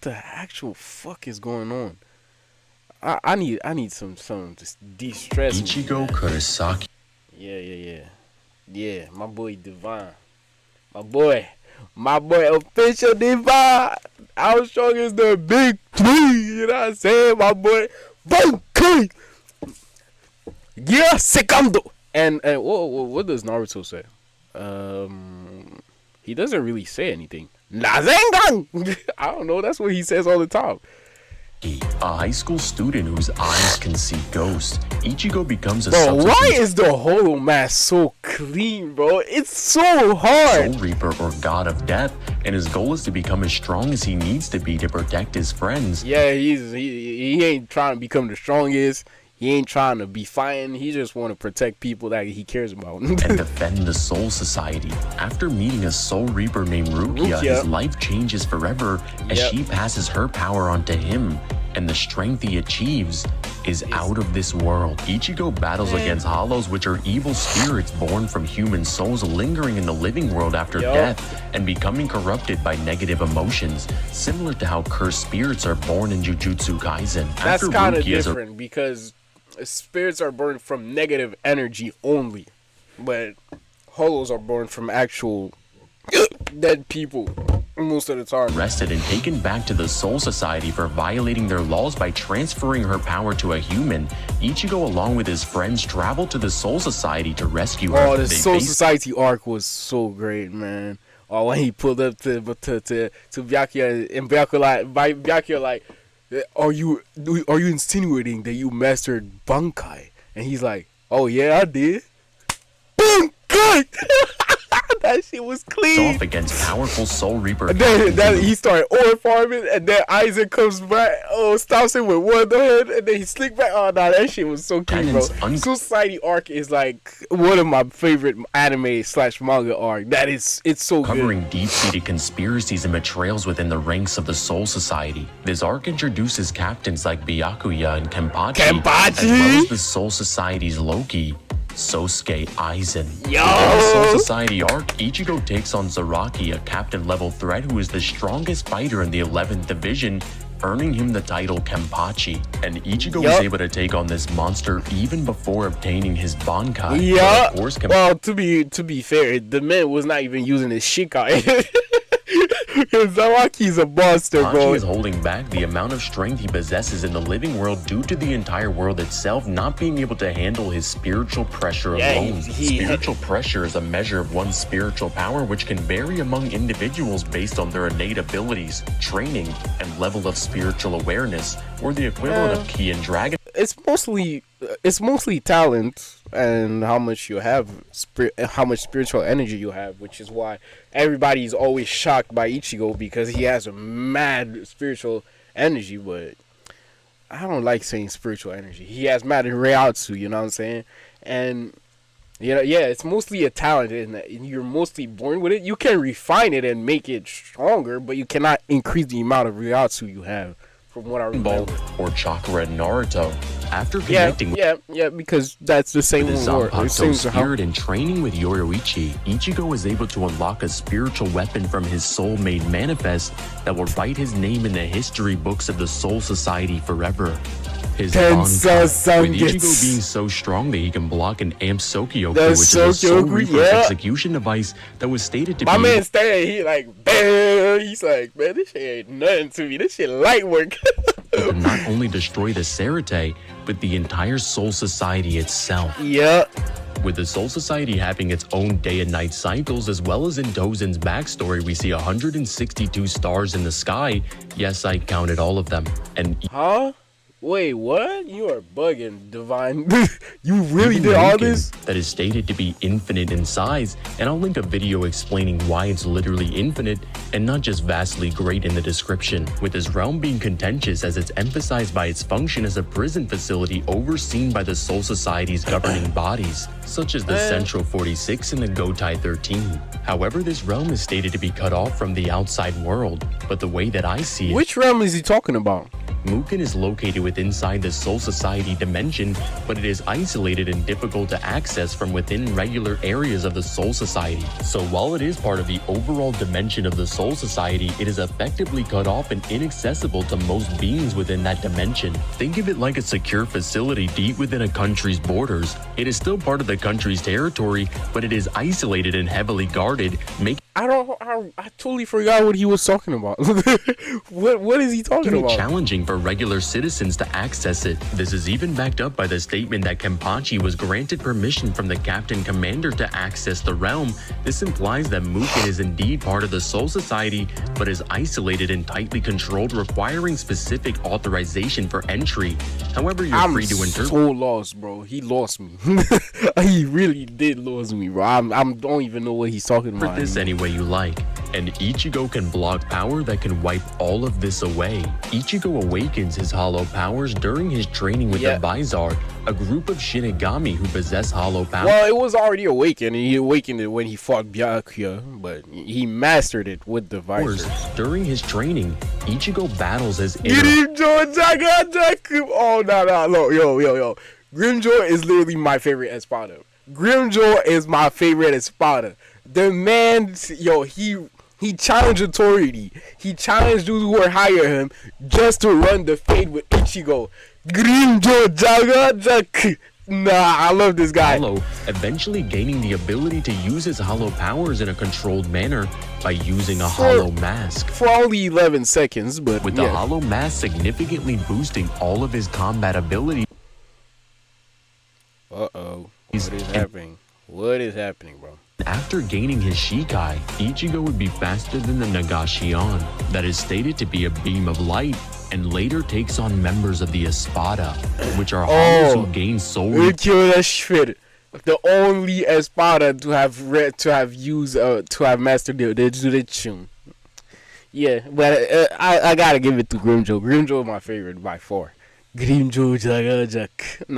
the actual fuck is going on? I need some just de-stress me, Ichigo man. Kurosaki. Yeah, my boy Divine. My boy official Divine. How strong is the big three? You know what I'm saying? My boy Bunky. Yeah, Secondo. And what does Naruto say? He doesn't really say anything. Nazengan. I don't know. That's what he says all the time. A high school student whose eyes can see ghosts, Ichigo becomes a Bro, substitute why is the Holo Mask so clean, bro? It's so hard. Soul Reaper or God of Death, and his goal is to become as strong as he needs to be to protect his friends. Yeah, he ain't trying to become the strongest. He ain't trying to be fighting. He just want to protect people that he cares about. And defend the Soul Society. After meeting a Soul Reaper named Rukia, his life changes forever as she passes her power onto him. And the strength he achieves is out of this world. Ichigo battles against hollows, which are evil spirits born from human souls lingering in the living world after death and becoming corrupted by negative emotions, similar to how cursed spirits are born in Jujutsu Kaisen. That's kind of different because spirits are born from negative energy only, but holos are born from actual dead people most of the time. Arrested and taken back to the Soul Society for violating their laws by transferring her power to a human, Ichigo along with his friends travel to the Soul Society to rescue her. Oh, the Soul Society arc was so great, man. Oh, when he pulled up to Byakuya and Byakuya like, are you insinuating that you mastered Bankai? And he's like, oh yeah, I did. Bankai. That shit was clean. Off against powerful Soul Reaper. And then he started ore farming, and then Isaac comes back, stops him with one hand, and then he slick back. Oh, nah, that shit was so clean, bro. Soul Society arc is like one of my favorite anime/manga arc. It's so good. Covering deep-seated conspiracies and betrayals within the ranks of the Soul Society. This arc introduces captains like Byakuya and Kenpachi, as well as the Soul Society's Loki, Sosuke Aizen. In the Soul Society arc, Ichigo takes on Zaraki, a captain-level threat who is the strongest fighter in the 11th Division, earning him the title Kenpachi. And Ichigo was able to take on this monster even before obtaining his Bankai. Yeah. Of course, well, to be fair, the man was not even using his Shikai. Zaraki's a monster, bro. Kenpachi is holding back the amount of strength he possesses in the living world due to the entire world itself not being able to handle his spiritual pressure alone. Spiritual pressure is a measure of one's spiritual power which can vary among individuals based on their innate abilities, training, and level of spiritual awareness, or the equivalent of Ki and Dragon. It's mostly talent and how much you have, how much spiritual energy you have, which is why everybody's always shocked by Ichigo because he has a mad spiritual energy. But I don't like saying spiritual energy. He has mad Reiatsu, you know what I'm saying? And it's mostly a talent, and you're mostly born with it. You can refine it and make it stronger, but you cannot increase the amount of Reiatsu you have. From what I remember. Or chakra in Naruto. After connecting because that's the same with the Zanpakuto spirit and training with Yoruichi, Ichigo was able to unlock a spiritual weapon from his soul-made manifest that will write his name in the history books of the Soul Society forever. His Bankai, with Ichigo being so strong that he can block an Amp Sokyoku, which is a Soul Reaper execution device that was stated to be... My man staying, he like, bam! He's like, man, this shit ain't nothing to me. This shit light work. To not only destroy the Serite, but the entire Soul Society itself. With the Soul Society having its own day and night cycles, as well as in Dozen's backstory, we see 162 stars in the sky. Yes, I counted all of them. And Wait, what? You are bugging, Divine. You really did all this? That is stated to be infinite in size, and I'll link a video explaining why it's literally infinite and not just vastly great in the description, with this realm being contentious as it's emphasized by its function as a prison facility overseen by the Soul Society's governing bodies, such as the Central 46 and the Gotai 13. However, this realm is stated to be cut off from the outside world, but the way that I see it... Which realm is he talking about? Mugen is located within inside the Soul Society dimension, but it is isolated and difficult to access from within regular areas of the Soul Society. So while it is part of the overall dimension of the Soul Society, it is effectively cut off and inaccessible to most beings within that dimension. Think of it like a secure facility deep within a country's borders. It is still part of the country's territory, but it is isolated and heavily guarded, making I totally forgot what he was talking about. What is he talking about? Challenging for regular citizens to access it. This is even backed up by the statement that Kenpachi was granted permission from the Captain Commander to access the realm. This implies that Mugen is indeed part of the Soul Society, but is isolated and tightly controlled, requiring specific authorization for entry. However, you're free to interpret. I'm so lost, bro. He lost me. He really did lose me, bro. I don't even know what he's talking about. This anyway you like, and Ichigo can block power that can wipe all of this away. Ichigo awakens his hollow powers during his training with the Vizard, a group of Shinigami who possess hollow powers. Well, it was already awakened, and he awakened it when he fought Byakuya, but he mastered it with the Vizard. During his training, Ichigo battles his Oh, no, yo. Grimjaw is literally my favorite Espada. Grimjaw is my favorite Espada. The man, yo, he challenged authority. He challenged those who were higher him just to run the fade with Ichigo. Grimjaw Jagajak. Nah, I love this guy. Hollow, eventually gaining the ability to use his hollow powers in a controlled manner by using a hollow mask. For only 11 seconds, but with the hollow mask significantly boosting all of his combat abilities. Uh-oh. What is happening? What is happening, bro? After gaining his Shikai, Ichigo would be faster than the Nagashion, that is stated to be a beam of light, and later takes on members of the Espada, which are hollows who gain soul. The only Espada to have mastered the Jutsu. Yeah, but I gotta give it to Grimjaw. Grimjaw is my favorite by far. Nah,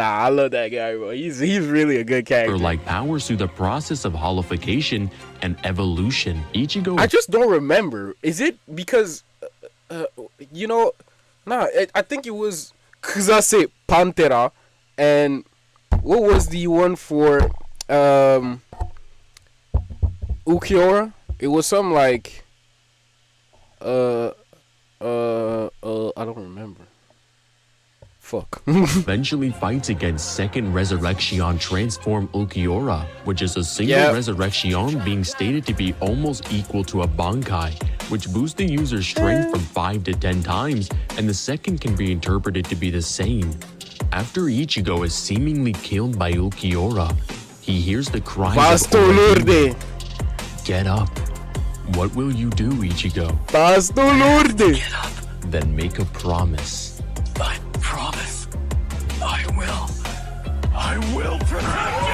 I love that guy, bro. He's really a good character. Like powers through the process of holification and evolution. Ichigo. I just don't remember. Is it because, I think it was Kusase Pantera, and what was the one for Ukiora? It was some like I don't remember. Fuck. Eventually fights against second Resurrection transform Ulquiorra, which is a single Resurrection being stated to be almost equal to a Bankai, which boosts the user's strength from 5 to 10 times, and the second can be interpreted to be the same. After Ichigo is seemingly killed by Ulquiorra, he hears the cries of Orde. Get up. What will you do, Ichigo? Get up. Then make a promise. I promise. I will protect you!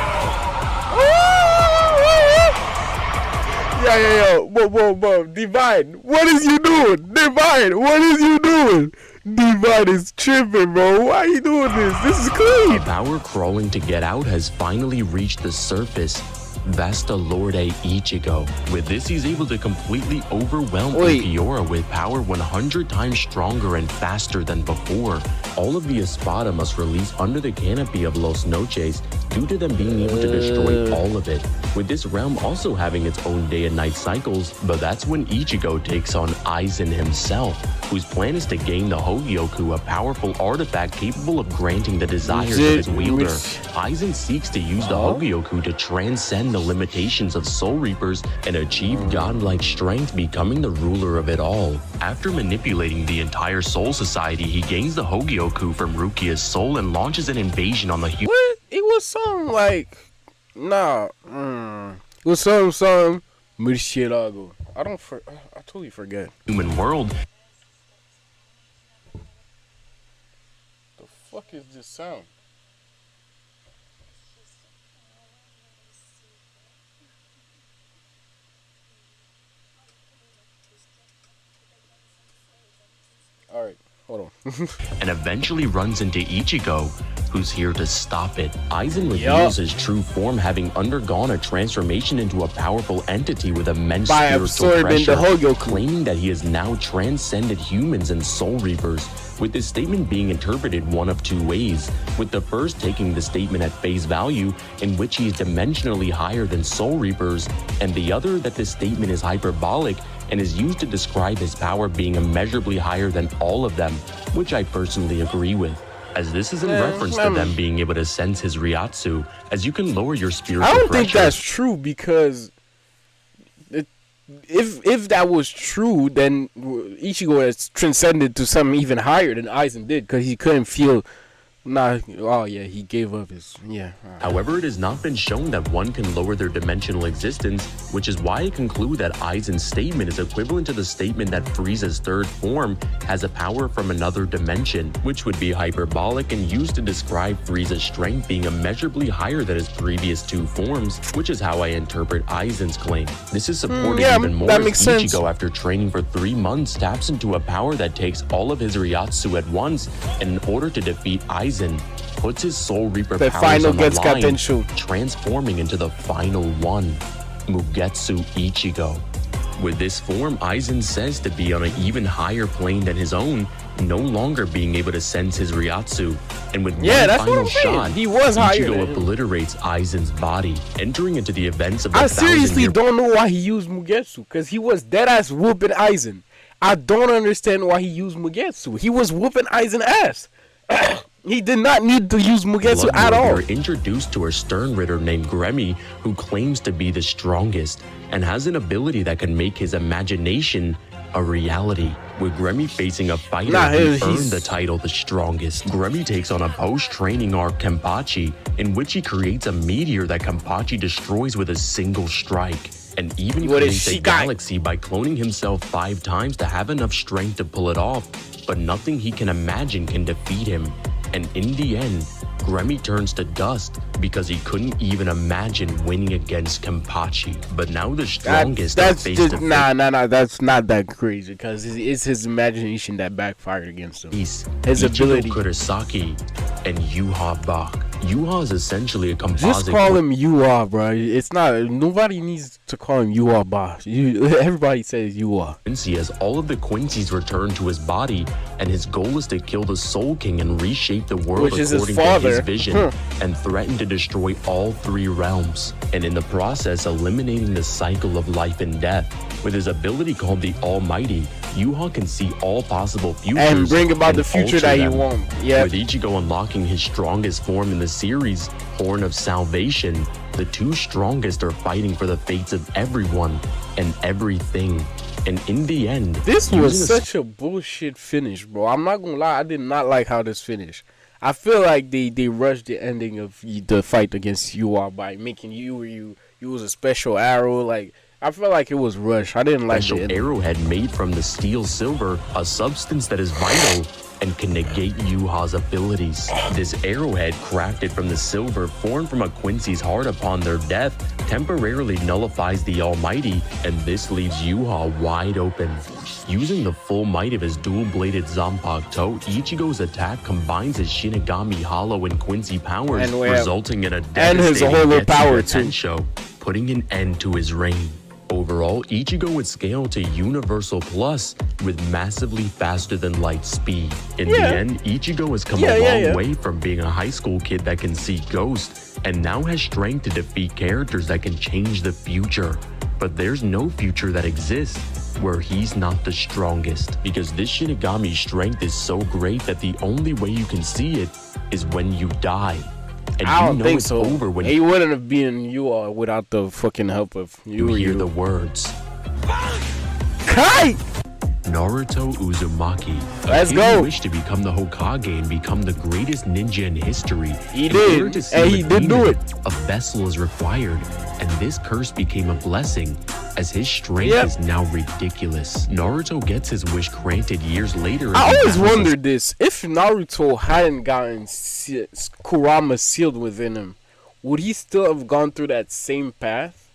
Whoa. Divine, what is you doing? Divine, what is you doing? Divine is tripping, bro. Why are you doing this? This is clean. Power crawling to get out has finally reached the surface. Vasta Lorde Ichigo. With this, he's able to completely overwhelm Ulquiorra with power 100 times stronger and faster than before. All of the Espada must release under the canopy of Los Noches due to them being able to destroy all of it. With this realm also having its own day and night cycles, but that's when Ichigo takes on Aizen himself, whose plan is to gain the Hogyoku, a powerful artifact capable of granting the desires of his wielder. Aizen seeks to use the Hogyoku to transcend the limitations of Soul Reapers and achieve godlike strength, becoming the ruler of it all. After manipulating the entire Soul Society, he gains the Hogyoku from Rukia's soul and launches an invasion on the human. What? It was something like, it was some Murcielago. I totally forget. Human world. The fuck is this sound? Alright, Hold on. and eventually runs into Ichigo, who's here to stop it. Aizen reveals his true form, having undergone a transformation into a powerful entity with immense By spiritual absorbing the pressure, Hogyoku. claiming that he has now transcended humans and soul reapers, with this statement being interpreted one of two ways, with the first taking the statement at face value, in which he is dimensionally higher than soul reapers, and the other that this statement is hyperbolic and is used to describe his power being immeasurably higher than all of them, which I personally agree with, as this is in reference to them being able to sense his Ryatsu, as you can lower your spiritual I don't pressure. think that's true, because if that was true, then Ichigo has transcended to something even higher than Aizen did, because he couldn't feel. He gave up his. However, it has not been shown that one can lower their dimensional existence, which is why I conclude that Aizen's statement is equivalent to the statement that Frieza's third form has a power from another dimension, which would be hyperbolic and used to describe Frieza's strength being immeasurably higher than his previous two forms, which is how I interpret Aizen's claim. This is supported even more as Ichigo, after training for 3 months, taps into a power that takes all of his Ryatsu at once, and in order to defeat Aizen, puts his Soul Reaper powers on the line, transforming into the final one, Mugetsu Ichigo. With this form, Aizen says to be on an even higher plane than his own, no longer being able to sense his Ryatsu, and with one final shot, he was higher. Ichigo obliterates Aizen's body, entering into the events of the I seriously don't know why he used Mugetsu, because he was deadass whooping Aizen. I don't understand why he used Mugetsu. He was whooping Aizen ass. He did not need to use Mugetsu at all. We are introduced to a stern ritter named Gremmy, who claims to be the strongest and has an ability that can make his imagination a reality. With Gremmy facing a fighter who earned the title the strongest, Gremmy takes on a post-training arc Kenpachi, in which he creates a meteor that Kenpachi destroys with a single strike, and even creates a galaxy by cloning himself 5 times to have enough strength to pull it off, but nothing he can imagine can defeat him. And in the end, Gremmy turns to dust because he couldn't even imagine winning against Kenpachi. But now the strongest that's that's not that crazy, because it's his imagination that backfired against him. His ability. Ichigo Kurosaki and Yuha Bach. Yuha is essentially a composite. Just call him Yuha, bro. It's not. Nobody needs to call him Yuha Bach. Everybody says Yuha. Quincy has all of the Quincy's returned to his body, and his goal is to kill the Soul King and reshape the world according to his vision, and threaten to destroy all 3 realms, and in the process eliminating the cycle of life and death. With his ability called the Almighty, Yuha can see all possible futures and bring about the future that he wants. Yeah. With Ichigo unlocking his strongest form in the series, Horn of Salvation, the 2 strongest are fighting for the fates of everyone and everything. And in the end, this was such a bullshit finish, bro. I'm not gonna lie, I did not like how this finished. I feel like they rushed the ending of the fight against Yuha by making you use a special arrow. Like, I feel like it was rushed. I didn't like the ending. Arrowhead made from the steel silver, a substance that is vital and can negate Yuha's abilities. This arrowhead, crafted from the silver formed from a Quincy's heart upon their death, temporarily nullifies the Almighty, and this leaves Yuha wide open. Using the full might of his dual-bladed Zanpakuto, Ichigo's attack combines his Shinigami Hollow and Quincy powers, resulting in a devastating Tensho, putting an end to his reign. Overall, Ichigo would scale to Universal Plus with massively faster than light speed. In the end, Ichigo has come a long way from being a high school kid that can see ghosts, and now has strength to defeat characters that can change the future. But there's no future that exists where he's not the strongest, because this Shinigami strength is so great that the only way you can see it is when you die. And I don't think so. Over when he wouldn't have been Yuha without the fucking help of you hear the words. Kai! Naruto Uzumaki. Let's go. He wished to become the Hokage and become the greatest ninja in history. He did, and he did do it. A vessel is required, and this curse became a blessing, as his strength is now ridiculous. Naruto gets his wish granted years later. I always wondered this. If Naruto hadn't gotten Kurama sealed within him, would he still have gone through that same path?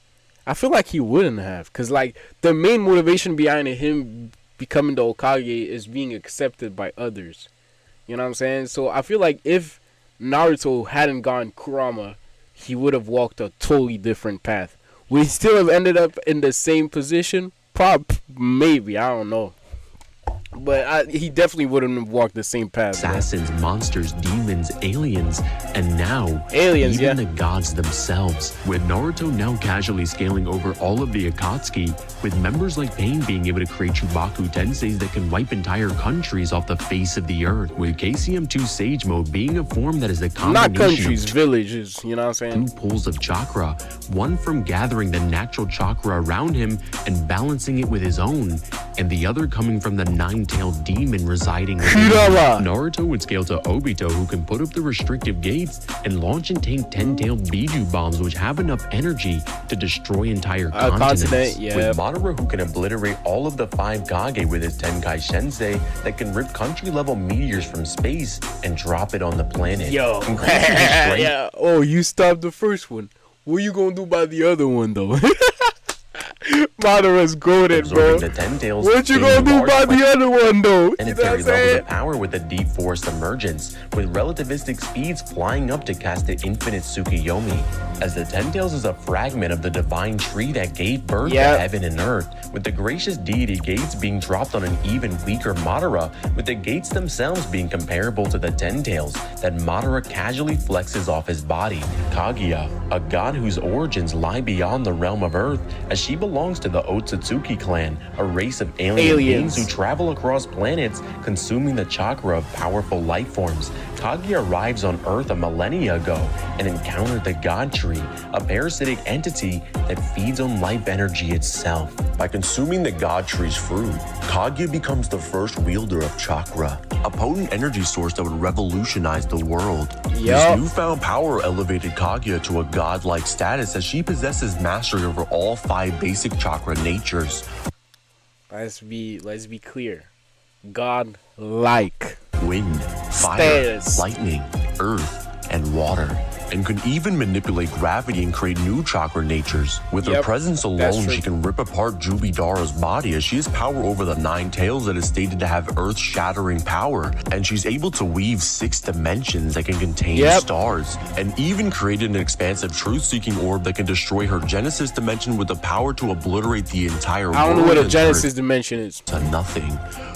I feel like he wouldn't have, because like the main motivation behind him becoming the Hokage is being accepted by others. You know what I'm saying? So I feel like if Naruto hadn't gone Kurama, he would have walked a totally different path. We still have ended up in the same position? Maybe, I don't know. But he definitely wouldn't have walked the same path. Assassins, monsters, demons, aliens, and now aliens, even the gods themselves. With Naruto now casually scaling over all of the Akatsuki, with members like Pain being able to create Chubaku Tenseis that can wipe entire countries off the face of the earth, with KCM2 Sage Mode being a form that is a combination not countries, villages, you know what I'm saying? Two pools of chakra, one from gathering the natural chakra around him and balancing it with his own, and the other coming from the nine-tailed demon residing within him. Naruto would scale to Obito, who can put up the restrictive gates and launch and tank 10-tailed Biju bombs, which have enough energy to destroy entire continents. Yeah. With Madara, who can obliterate all of the 5 Kage with his Tenkai Sensei that can rip country-level meteors from space and drop it on the planet. Yo. Yeah. Oh, you stopped the first one. What you gonna do by the other one, though? Madara's goated, bro. What you gonna do by the other one, though? Planetary levels of power with the deep forest emergence, with relativistic speeds flying up to cast the infinite Tsukiyomi, as the Ten Tails is a fragment of the divine tree that gave birth to heaven and earth, with the gracious deity gates being dropped on an even weaker Madara, with the gates themselves being comparable to the Ten Tails that Madara casually flexes off his body. Kaguya, a god whose origins lie beyond the realm of earth, as she belongs to the Otsutsuki clan, a race of alien beings who travel across planets, consuming the chakra of powerful life forms. Kaguya arrives on Earth a millennia ago and encountered the God Tree, a parasitic entity that feeds on life energy itself. By consuming the God Tree's fruit, Kaguya becomes the first wielder of chakra, a potent energy source that would revolutionize the world. This newfound power elevated Kaguya to a godlike status, as she possesses mastery over all 5 basic chakra natures. Let's be clear. God-like. Wind, fire, lightning, earth, and water, and can even manipulate gravity and create new chakra natures. With her presence alone, she can rip apart Jubidara's body, as she has power over the 9 tails that is stated to have earth-shattering power, and she's able to weave 6 dimensions that can contain stars, and even created an expansive truth-seeking orb that can destroy her Genesis dimension with the power to obliterate the entire world. I don't know what a Genesis dimension is. To nothing.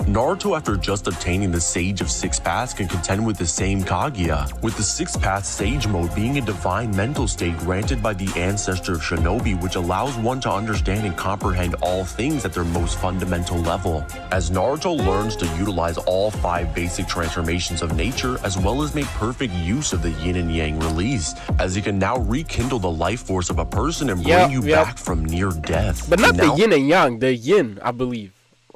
Naruto, after just obtaining the Sage of 6 Paths, can contend with the same Kaguya, with the 6 Path Sage Mode being a divine mental state granted by the ancestor of Shinobi, which allows one to understand and comprehend all things at their most fundamental level. As Naruto learns to utilize all 5 basic transformations of nature, as well as make perfect use of the yin and yang release, as he can now rekindle the life force of a person and bring you back from near death. But not the yin and yang, the yin, I believe.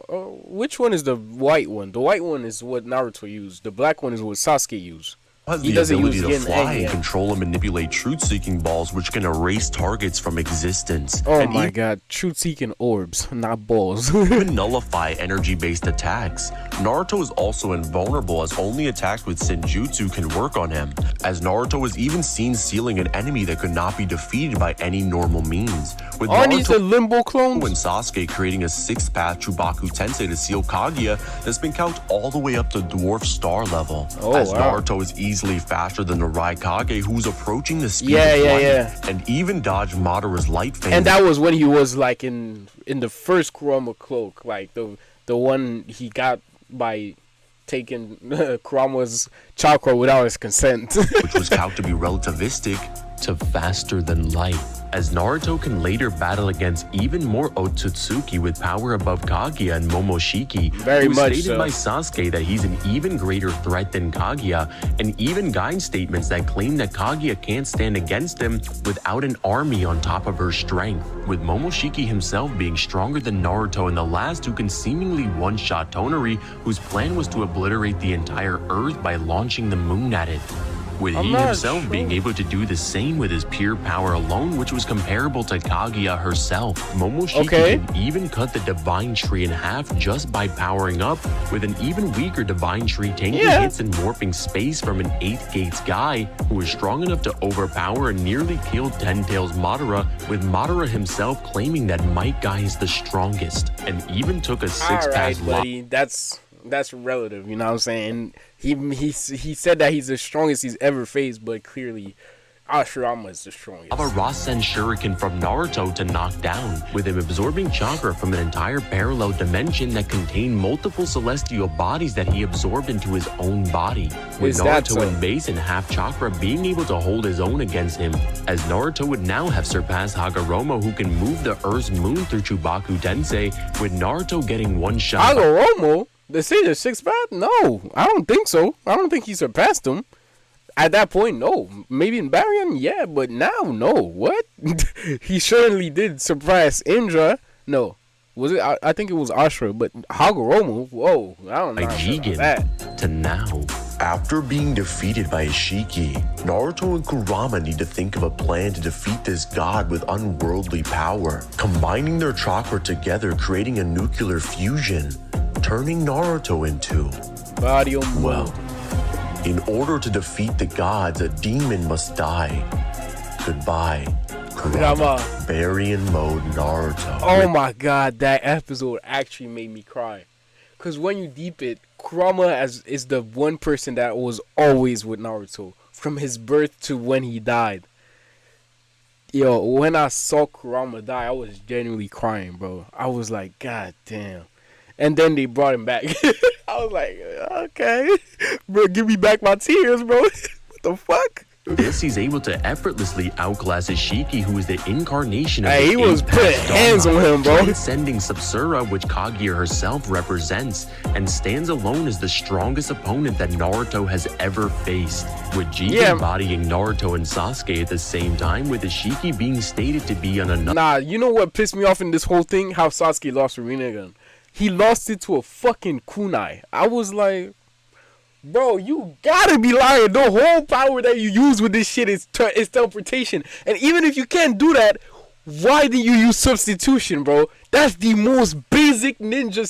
Which one is the white one? The white one is what Naruto used. The black one is what Sasuke used. Has the ability to fly and control and manipulate truth-seeking balls, which can erase targets from existence. Oh my god, truth-seeking orbs, not balls. Even nullify energy-based attacks. Naruto is also invulnerable, as only attacks with Senjutsu can work on him, as Naruto is even seen sealing an enemy that could not be defeated by any normal means. With these the limbo clones? And Sasuke creating a 6th path Chubaku Tensei to seal Kaguya that's been calced all the way up to dwarf star level. Naruto is easily faster than the Raikage, who's approaching the speed of light, and even dodged Madara's light phase. And that was when he was like in the first Kurama cloak, like the one he got by taking Kurama's chakra without his consent. Which was calculated to be relativistic to faster than light, as Naruto can later battle against even more Otsutsuki with power above Kaguya and Momoshiki, very much stated by Sasuke that he's an even greater threat than Kaguya, and even guide statements that claim that Kaguya can't stand against him without an army on top of her strength, with Momoshiki himself being stronger than Naruto, and the last who can seemingly one-shot Tonari, whose plan was to obliterate the entire earth by launching the moon at it. with he himself being able to do the same with his pure power alone, which was comparable to Kaguya herself. Momoshiki can even cut the divine tree in half just by powering up, with an even weaker divine tree taking hits and warping space from an 8th Gates guy who was strong enough to overpower and nearly kill Ten Tails Madara, with Madara himself claiming that Might Guy is the strongest, and even took a 6-pass buddy. That's relative, you know what I'm saying? He said that he's the strongest he's ever faced, but clearly Ashurama is the strongest. A Rasen Shuriken from Naruto to knock down, with him absorbing chakra from an entire parallel dimension that contained multiple celestial bodies that he absorbed into his own body. With Naruto in base and half chakra being able to hold his own against him, as Naruto would now have surpassed Hagoromo, who can move the Earth's moon through Chubaku Tensei, with Naruto getting one shot. Hagoromo? The Sage of 6 Path? No, I don't think so. I don't think he surpassed him. At that point, no. Maybe in Baryon, yeah, but now, no. What? He certainly did surpass Indra. No. Was it? I think it was Ashura, but Hagoromo, whoa. I don't know. Jigen that. To now. After being defeated by Ishiki, Naruto and Kurama need to think of a plan to defeat this god with unworldly power, combining their chakra together, creating a nuclear fusion, turning Naruto into... Well, in order to defeat the gods, a demon must die. Goodbye, Kurama. Baryon mode Naruto. Oh my god, that episode actually made me cry. Because when you deep it, Kurama is the one person that was always with Naruto. From his birth to when he died. Yo, when I saw Kurama die, I was genuinely crying, bro. I was like, god damn. And then they brought him back. I was like, okay. Bro, give me back my tears, bro. What the fuck? This, he's able to effortlessly outclass Ishiki, who is the incarnation of the he was putting hands on him, bro. Transcending Sub-Sura, which Kaguya herself represents, and stands alone as the strongest opponent that Naruto has ever faced. With Jigen embodying Naruto and Sasuke at the same time, with Ishiki being stated to be on another... Nah, you know what pissed me off in this whole thing? How Sasuke lost Rinnegan. He lost it to a fucking kunai. I was like, bro, you gotta be lying. The whole power that you use with this shit is teleportation. And even if you can't do that, why do you use substitution, bro? That's the most basic ninja,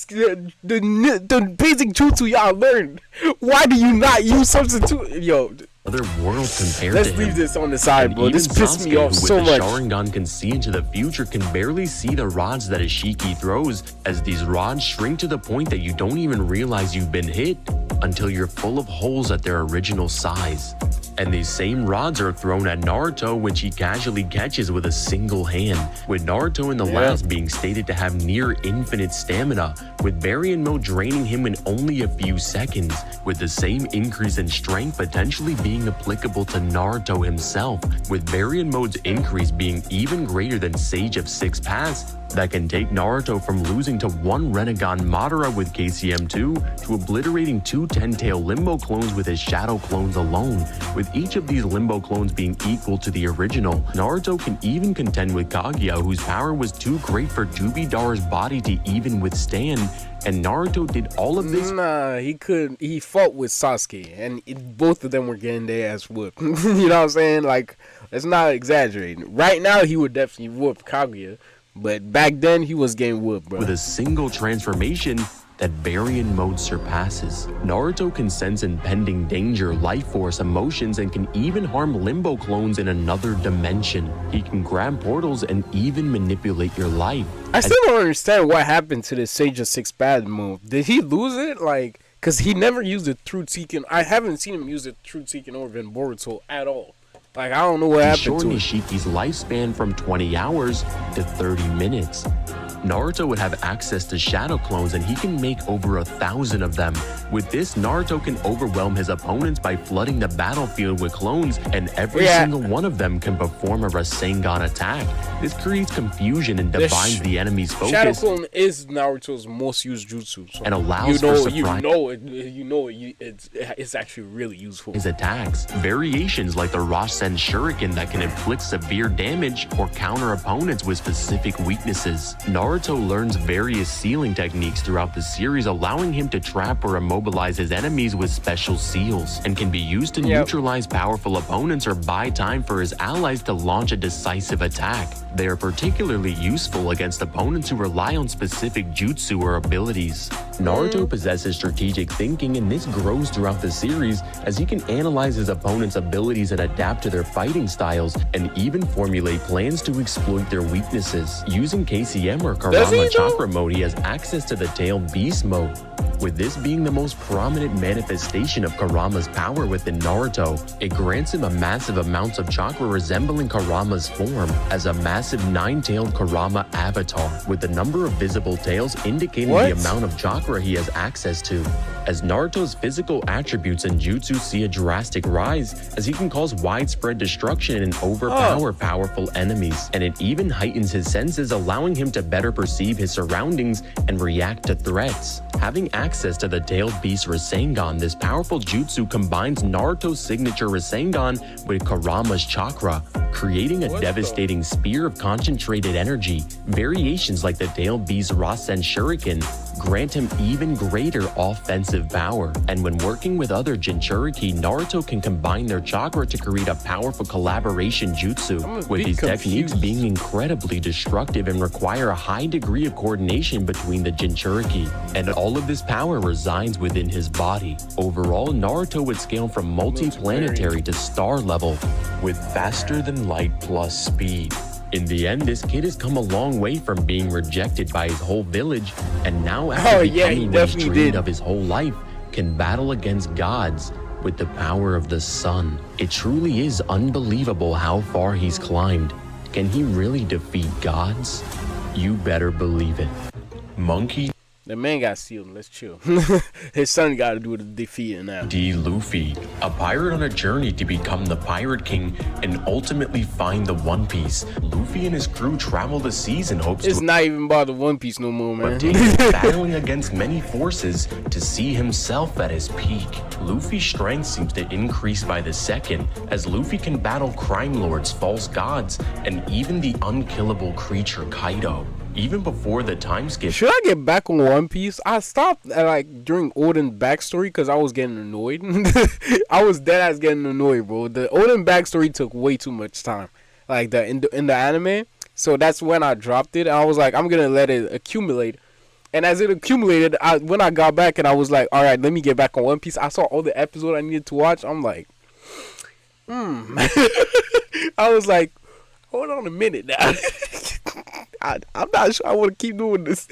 the basic jutsu y'all learned. Why do you not use substitution? Yo, other world compared let's to leave him. this on the side, And bro. This pissed Sasuke, me off so with the much. Sharingan can see into the future, can barely see the rods that Ishiki throws, as these rods shrink to the point that you don't even realize you've been hit until you're full of holes at their original size. And these same rods are thrown at Naruto, which he casually catches with a single hand, with Naruto in the last being stated to have near infinite stamina, with Baryon mode draining him in only a few seconds, with the same increase in strength potentially being applicable to Naruto himself, with Baryon mode's increase being even greater than Sage of 6 Paths, that can take Naruto from losing to one Rinnegan Madara with KCM2 to obliterating 2 Ten-Tail Limbo clones with his Shadow clones alone, with each of these Limbo clones being equal to the original. Naruto can even contend with Kaguya, whose power was too great for Tubidara's body to even withstand, and Naruto did all of this. Nah, he couldn't. He fought with Sasuke, and both of them were getting their ass whooped. You know what I'm saying? Like, let's not exaggerate. Right now, he would definitely whoop Kaguya. But back then, he was getting whooped, bro. With a single transformation that Baryon mode surpasses. Naruto can sense impending danger, life force, emotions, and can even harm Limbo clones in another dimension. He can grab portals and even manipulate your life. I still don't understand what happened to the Sage of 6 Paths move. Did he lose it? Like, because he never used it through Tekken. I haven't seen him use it through Tekken or even Boruto at all. Like, I don't know what happened to it. Ishiki's lifespan from 20 hours to 30 minutes. Naruto would have access to shadow clones, and he can make over 1,000 of them. With this, Naruto can overwhelm his opponents by flooding the battlefield with clones, and every single one of them can perform a Rasengan attack. This creates confusion and divides the enemy's focus. Shadow clone is Naruto's most used jutsu, so and allows for surprise. It's actually really useful. His attacks, variations like the Rasen Rasen Shuriken that can inflict severe damage or counter opponents with specific weaknesses. Naruto learns various sealing techniques throughout the series, allowing him to trap or immobilize his enemies with special seals, and can be used to neutralize powerful opponents or buy time for his allies to launch a decisive attack. They are particularly useful against opponents who rely on specific jutsu or abilities. Naruto possesses strategic thinking, and this grows throughout the series as he can analyze his opponent's abilities and adapt to their fighting styles, and even formulate plans to exploit their weaknesses. Using KCM or Karama Chakra mode, he has access to the Tailed Beast mode, with this being the most prominent manifestation of Kurama's power within Naruto. It grants him a massive amount of chakra resembling Kurama's form, as a massive 9-tailed Kurama avatar, with the number of visible tails indicating the amount of chakra he has access to. As Naruto's physical attributes and jutsu see a drastic rise, as he can cause widespread destruction and overpower powerful enemies, and it even heightens his senses, allowing him to better perceive his surroundings and react to threats. Having access to the Tailed Beast Rasengan, this powerful jutsu combines Naruto's signature Rasengan with Kurama's chakra, creating a devastating spear of concentrated energy. Variations like the Tailed Beast Rasen Shuriken grant him even greater offensive power, and when working with other Jinchuriki, Naruto can combine their chakra to create a powerful collaboration jutsu, with these techniques being incredibly destructive and require a high degree of coordination between the Jinchuriki, and all of this power resides within his body. Overall, Naruto would scale from multi-planetary to star level, with faster than light plus speed. In the end, this kid has come a long way from being rejected by his whole village, and now after becoming what he's dreamed of his whole life, can battle against gods with the power of the sun. It truly is unbelievable how far he's climbed. Can he really defeat gods? You better believe it. Monkey The man got sealed. Let's chill. His son got to do the defeating now. D. Luffy, a pirate on a journey to become the Pirate King and ultimately find the One Piece. Luffy and his crew travel the seas in hopes it's not even about the One Piece no more, man. But Dane battling against many forces to see himself at his peak. Luffy's strength seems to increase by the second, as Luffy can battle crime lords, false gods, and even the unkillable creature Kaido. Even before the time skip. Should I get back on One Piece? I stopped during Oden backstory because I was getting annoyed. I was dead ass getting annoyed, bro. The Oden backstory took way too much time, like in the anime. So that's when I dropped it. And I was like, I'm gonna let it accumulate. And as it accumulated, when I got back and I was like, all right, let me get back on One Piece. I saw all the episodes I needed to watch. I'm like, I was like, hold on a minute now. I'm not sure I want to keep doing this.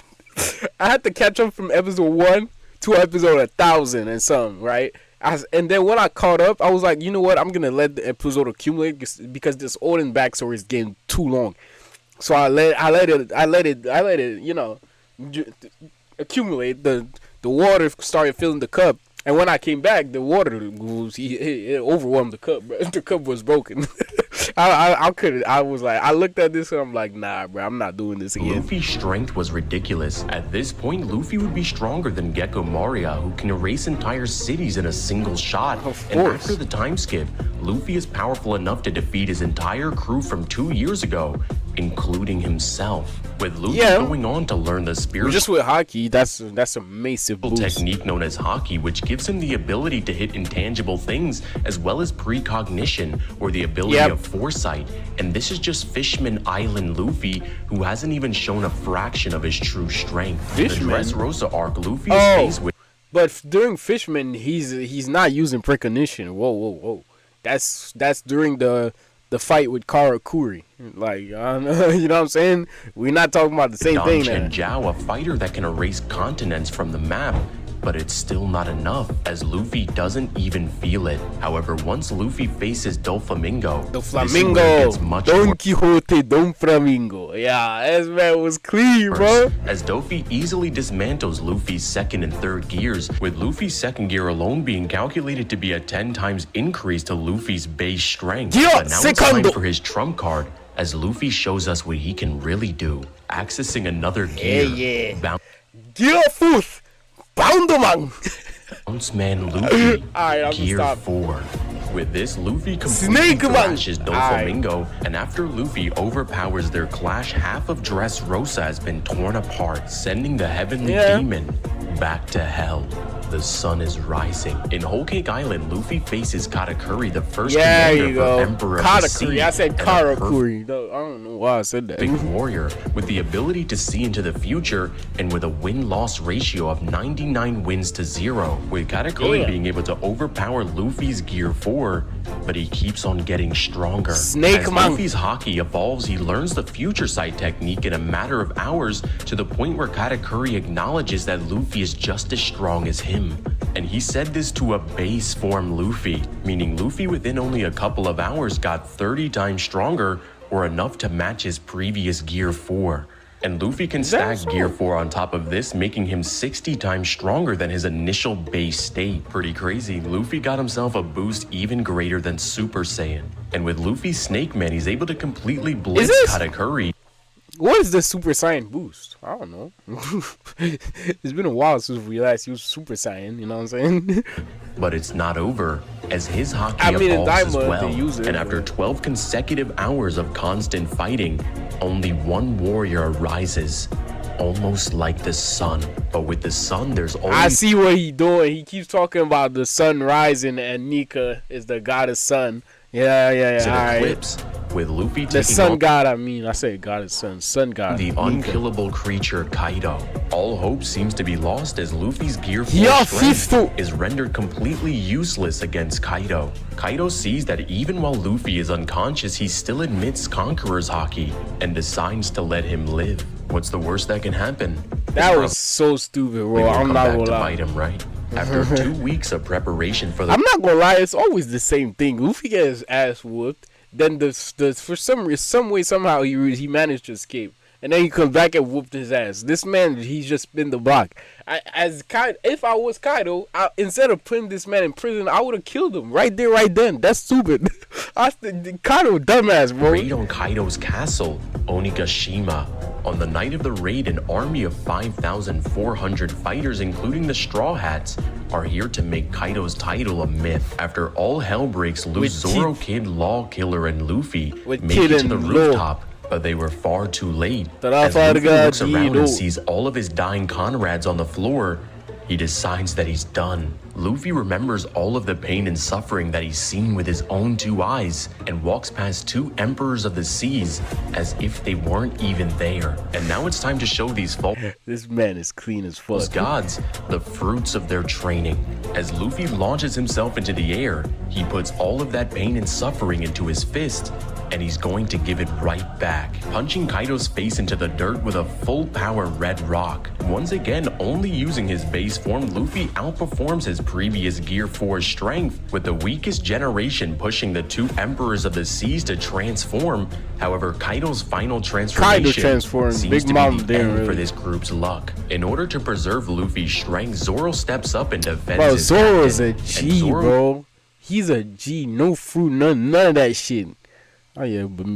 I had to catch up from episode 1 to episode 1,000 and something, right? And then when I caught up, I was like, you know what? I'm gonna let the episode accumulate because this Oden backstory is getting too long. So I let it, you know, accumulate. The water started filling the cup, and when I came back, the water it overwhelmed the cup. Bro. The cup was broken. I was like, I looked at this and I'm like, nah, bro, I'm not doing this again. Luffy's strength was ridiculous. At this point, Luffy would be stronger than Gecko Moria, who can erase entire cities in a single shot. Of course. And after the time skip, Luffy is powerful enough to defeat his entire crew from 2 years ago, including himself. With Luffy going on to learn the spiritual just with Haki, that's a massive boost. Technique known as Haki, which gives him the ability to hit intangible things, as well as precognition, or the ability of foresight. And this is just Fishman Island Luffy, who hasn't even shown a fraction of his true strength. In the Dressrosa arc, Luffy is faced with... But during Fishman, he's not using precognition. Whoa. That's during the fight with Karakuri. Like, you know what I'm saying? We're not talking about the same thing now. Jiao, a fighter that can erase continents from the map, but it's still not enough, as Luffy doesn't even feel it. However, once Luffy faces Doflamingo, Don Quixote, Don Flamingo. Yeah, this man was clean, bro. As Dofi easily dismantles Luffy's second and third gears, with Luffy's second gear alone being calculated to be a 10 times increase to Luffy's base strength. But now it's time for his trump card, as Luffy shows us what he can really do. Accessing another gear. Gear Futh! Bounderman! Bounce Man Luffy, Alright, Gear 4. With this, Luffy Snake completely Man. thrashes Doflamingo, and after Luffy overpowers their clash, half of Dressrosa has been torn apart, sending the heavenly demon back to hell. The sun is rising. In Whole Cake Island, Luffy faces Katakuri, the first commander for Emperor of the Sea. I said Katakuri. I don't know why I said that. Big warrior with the ability to see into the future and with a win-loss ratio of 99 wins to 0. With Katakuri being able to overpower Luffy's Gear 4, but he keeps on getting stronger. As Luffy's Haki evolves, he learns the future sight technique in a matter of hours to the point where Katakuri acknowledges that Luffy is just as strong as him. And he said this to a base form Luffy, meaning Luffy within only a couple of hours got 30 times stronger or enough to match his previous Gear 4. And Luffy can stack Gear 4 on top of this, making him 60 times stronger than his initial base state. Pretty crazy. Luffy got himself a boost even greater than Super Saiyan. And with Luffy's Snake Man, he's able to completely blitz Katakuri. What is the Super Saiyan boost? I don't know. It's been a while since we last used Super Saiyan, you know what I'm saying? But it's not over, as his Haki evolves as well. And after 12 consecutive hours of constant fighting, only one warrior arises, almost like the sun. But with the sun, there's only... I see what he's doing. He keeps talking about the sun rising and Nika is the goddess sun. Yeah. Eclipse. With Luffy the sun god, I said god is sun god. The unkillable creature Kaido. All hope seems to be lost as Luffy's Gear 4 strength is rendered completely useless against Kaido. Kaido sees that even while Luffy is unconscious, he still admits Conqueror's Haki and decides to let him live. What's the worst that can happen? That was so stupid, bro. I'm not gonna lie. Bite him, right? After 2 weeks of preparation for the... I'm not gonna lie, it's always the same thing. Luffy gets his ass whooped. Then for some way, somehow he managed to escape, and then he comes back and whooped his ass. This man, he's just spin the block. If I was Kaido, instead of putting this man in prison, I would have killed him right there, right then. That's stupid. Kaido, dumbass, bro. Raid on Kaido's castle, Onigashima. On the night of the raid, an army of 5,400 fighters, including the Straw Hats, are here to make Kaido's title a myth. After all hell breaks loose, Zoro, Kid, Law Killer, and Luffy make it to the rooftop, but they were far too late. As Luffy looks around and sees all of his dying comrades on the floor, he decides that he's done. Luffy remembers all of the pain and suffering that he's seen with his own 2 eyes and walks past 2 Emperors of the Seas as if they weren't even there. And now it's time to show these This man is clean as fuck. gods the fruits of their training. As Luffy launches himself into the air, he puts all of that pain and suffering into his fist, and he's going to give it right back, punching Kaido's face into the dirt with a full power red rock. Once again, only using his base form, Luffy outperforms his previous Gear 4 strength, with the weakest generation pushing the 2 Emperors of the Seas to transform. However, Kaido's final transformation seems Big to Mom be the end for this group's luck. In order to preserve Luffy's strength, Zoro steps up and defends his Zoro is a G, bro. He's a G. No fruit, none of that shit. Oh yeah, but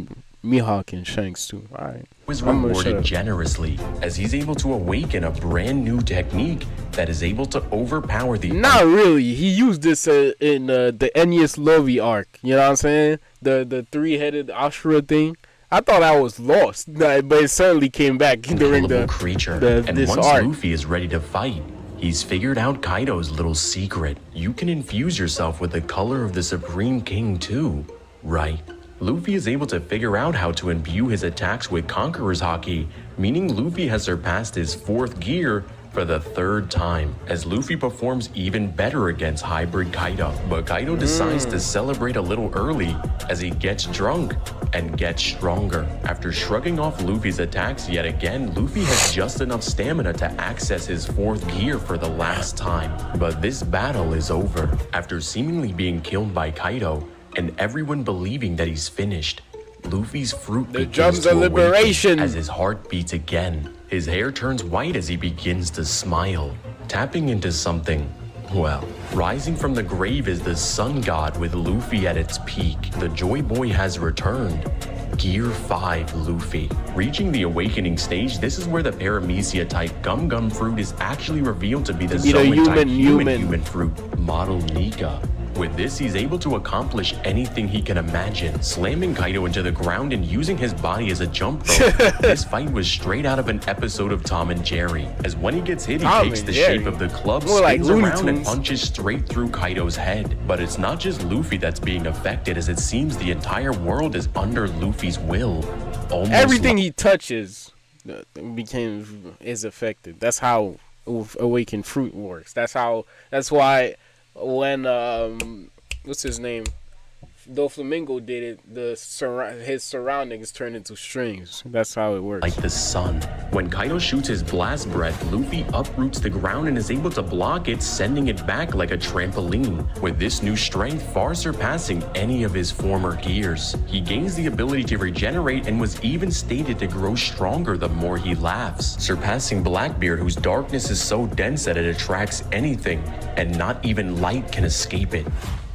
Mihawk and Shanks too. Alright. Was rewarded generously as he's able to awaken a brand new technique that is able to overpower the... Not really. He used this in the Enies Lobby arc. You know what I'm saying? The 3-headed Ashura thing. I thought I was lost, but it certainly came back during the creature. And this once arc. Luffy is ready to fight, he's figured out Kaido's little secret. You can infuse yourself with the color of the Supreme King too, right? Luffy is able to figure out how to imbue his attacks with Conqueror's Haki, meaning Luffy has surpassed his 4th gear for the 3rd time, as Luffy performs even better against Hybrid Kaido. But Kaido decides to celebrate a little early as he gets drunk and gets stronger. After shrugging off Luffy's attacks yet again, Luffy has just enough stamina to access his 4th gear for the last time. But this battle is over. After seemingly being killed by Kaido, and everyone believing that he's finished, Luffy's fruit begins to awaken as his heart beats again. His hair turns white as he begins to smile, tapping into something. Well, rising from the grave is the sun god with Luffy at its peak. The Joy Boy has returned. Gear 5 Luffy. Reaching the awakening stage, this is where the Paramecia type Gum Gum fruit is actually revealed to be the Zoan type human fruit, model Nika. With this, he's able to accomplish anything he can imagine, slamming Kaido into the ground and using his body as a jump rope. This fight was straight out of an episode of Tom and Jerry, as when he gets hit, he takes the shape of the club, spins around, and punches straight through Kaido's head. But it's not just Luffy that's being affected, as it seems the entire world is under Luffy's will. Almost everything he touches is affected. That's how awakened fruit works. That's why when what's his name, Doflamingo did it, his surroundings turned into strings. That's how it works. Like the sun. When Kaido shoots his blast breath, Luffy uproots the ground and is able to block it, sending it back like a trampoline. With this new strength far surpassing any of his former gears, he gains the ability to regenerate and was even stated to grow stronger the more he laughs, surpassing Blackbeard, whose darkness is so dense that it attracts anything and not even light can escape it.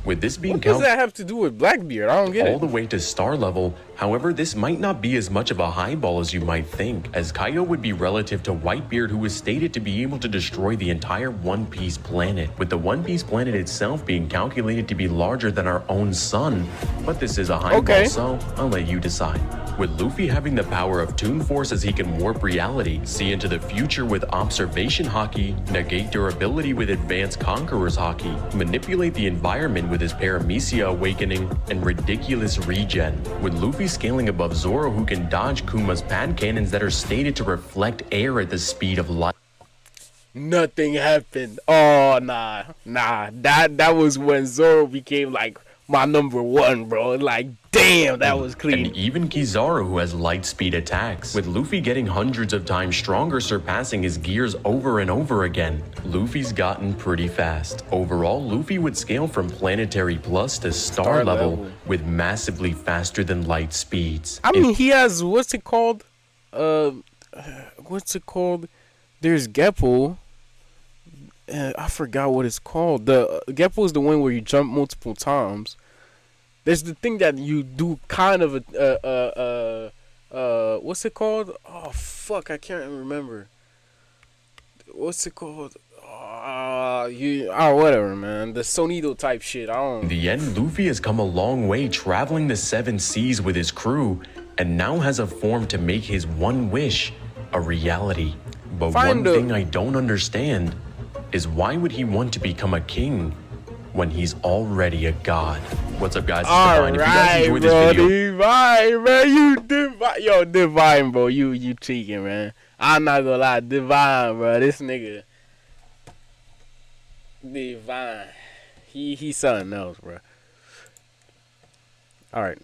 With this being what does that have to do with Blackbeard? I don't get it. All the way to star level. However, this might not be as much of a highball as you might think, as Kaido would be relative to Whitebeard, who is stated to be able to destroy the entire One Piece planet, with the One Piece planet itself being calculated to be larger than our own sun. But this is a highball, so I'll let you decide. With Luffy having the power of Toon Force, as he can warp reality, see into the future with Observation Haki, negate durability with Advanced Conqueror's Haki, manipulate the environment with his Paramecia Awakening, and ridiculous regen. With Luffy scaling above Zoro, who can dodge Kuma's pad cannons that are stated to reflect air at the speed of light. Nothing happened. Oh, nah. That was when Zoro became like my number one, bro. Like, damn, that was clean. And even Kizaru, who has light speed attacks, with Luffy getting hundreds of times stronger, surpassing his gears over and over again. Luffy's gotten pretty fast. Overall, Luffy would scale from planetary plus to star level with massively faster than light speeds. I mean, he has, what's it called? There's Geppo. I forgot what it's called. The Geppo is the one where you jump multiple times. There's the thing that you do kind of what's it called? Oh fuck, I can't remember. What's it called? Whatever, man. The Sonido type shit. I don't. In the end, Luffy has come a long way, traveling the 7 seas with his crew, and now has a form to make his one wish a reality. But one thing I don't understand is, why would he want to become a king when he's already a god? What's up, guys? Alright, bro, Divine, man. You Divine. Yo, Divine, bro. You cheating, man. I'm not gonna lie. Divine, bro. This nigga. Divine. He something else, bro. Alright.